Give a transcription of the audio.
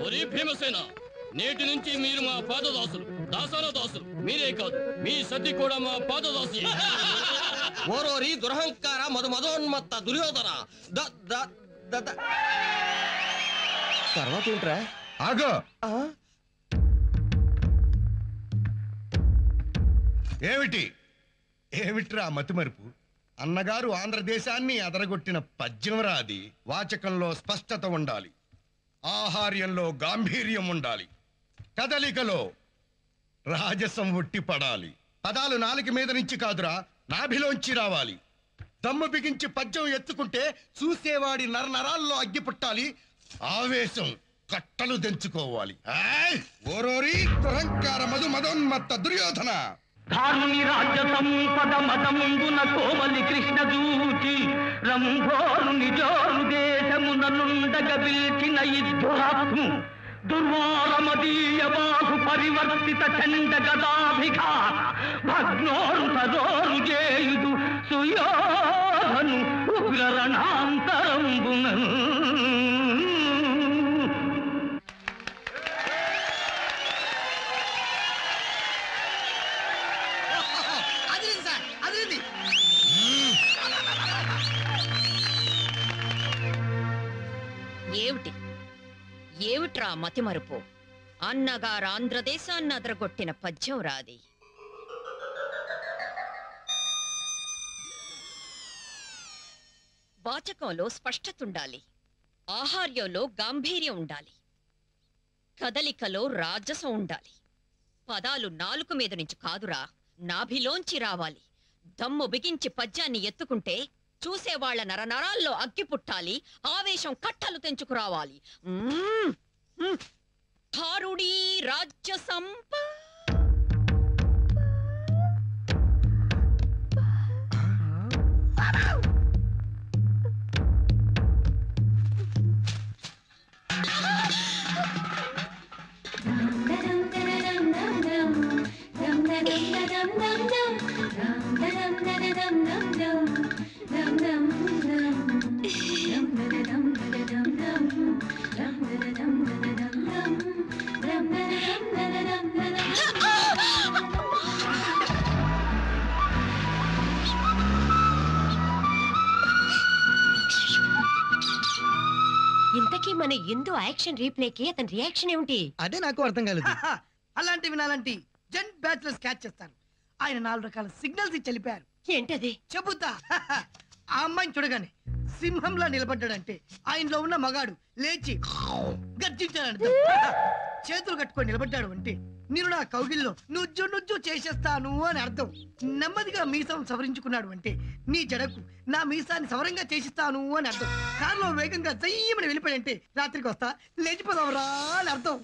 ఒరే భీమసేన, నేటి నుంచి మీరు మా పాదదాసులు, దాసాల దాసులు. మీరే కాదు, మీ సతి కూడా మా పాదదాసు. ఓరోరి దురహంకార మధోన్మత్త దుర్యోధన. తర్వాత ఏంట్రా? ఆగో. ఏమిట్రా మతిమరుపు? అన్నగారు ఆంధ్రదేశాన్ని అదరగొట్టిన పద్యం రాది. వాచకంలో స్పష్టత ఉండాలి, ఆహార్యంలో గాంభీర్యం ఉండాలి, కదలికలో రాజసం ఉట్టి పడాలి. పదాలు నాలుక మీద నుంచి కాదురా, నాభిలోంచి రావాలి. దమ్ము బిగించి పద్యం ఎత్తుకుంటే చూసేవాడి నరనరాల్లో అగ్గి పుట్టాలి, ఆవేశం కట్టలు తెంచుకోవాలి. ఓరోరి దురహంకార మధోన్మత్త దుర్యోధన. ధారుని రాజ్య సంపద మదముందున కోమలి కృష్ణ దూచి రంభోరుని జోరు దేశమున నుండగ పిలిచిన ఇద్దురాత్ము దుర్వారమదీయ బాహు పరివర్తిత చండ గదాభిఘాత భగ్నోరు సరోరు చేయుదు సుయోధను ఉగ్ర రణాంతరంబున. ఏమిట్రా మతిమరుపు? అన్నగారు ఆంధ్రదేశాన్ని అదరగొట్టిన పద్యం రాది. వాచకంలో స్పష్టత ఉండాలి, ఆహార్యంలో గాంభీర్యం ఉండాలి, కదలికలో రాజసం ఉండాలి. పదాలు నాలుక మీద నుంచి కాదురా, నాభిలోంచి రావాలి. దమ్ము బిగించి పద్యాన్ని ఎత్తుకుంటే చూసేవాళ్ల నరనరాల్లో అగ్గి పుట్టాలి, ఆవేశం కట్టలు తెంచుకురావాలి. ధారుడీ రాజ్య సంప ఇంతకీ మన ఎందు యాక్షన్ రీప్లేకి అతని రియాక్షన్ ఏమిటి? అదే నాకు అర్థం కాలేదు. అలాంటివి నాలాంటి జెన్ బ్యాచులర్స్ క్యాచ్ చేస్తారు. ఆయన 4 రకాల సిగ్నల్స్ ఇచ్చి వెళ్ళిపోయారు. ఏంటది? చెబుతా. ఆ అమ్మాయిని చూడగానే సింహంలా నిలబడ్డాడంటే ఆయనలో ఉన్న మగాడు లేచి గర్జించాడు. చేతులు కట్టుకొని నిలబడ్డాడు అంటే నేను నా కౌగిల్లో నుజ్జు నుజ్జు చేసేస్తాను అని అర్థం. నెమ్మదిగా మీసం సవరించుకున్నాడు అంటే నీ జడకు నా మీసాన్ని సవరంగా చేసిస్తాను అని అర్థం. కారులో వేగంగా జయ్యమని వెళ్ళిపోయాడంటే రాత్రికి వస్తా లేచిపోదాం రా అని అర్థం.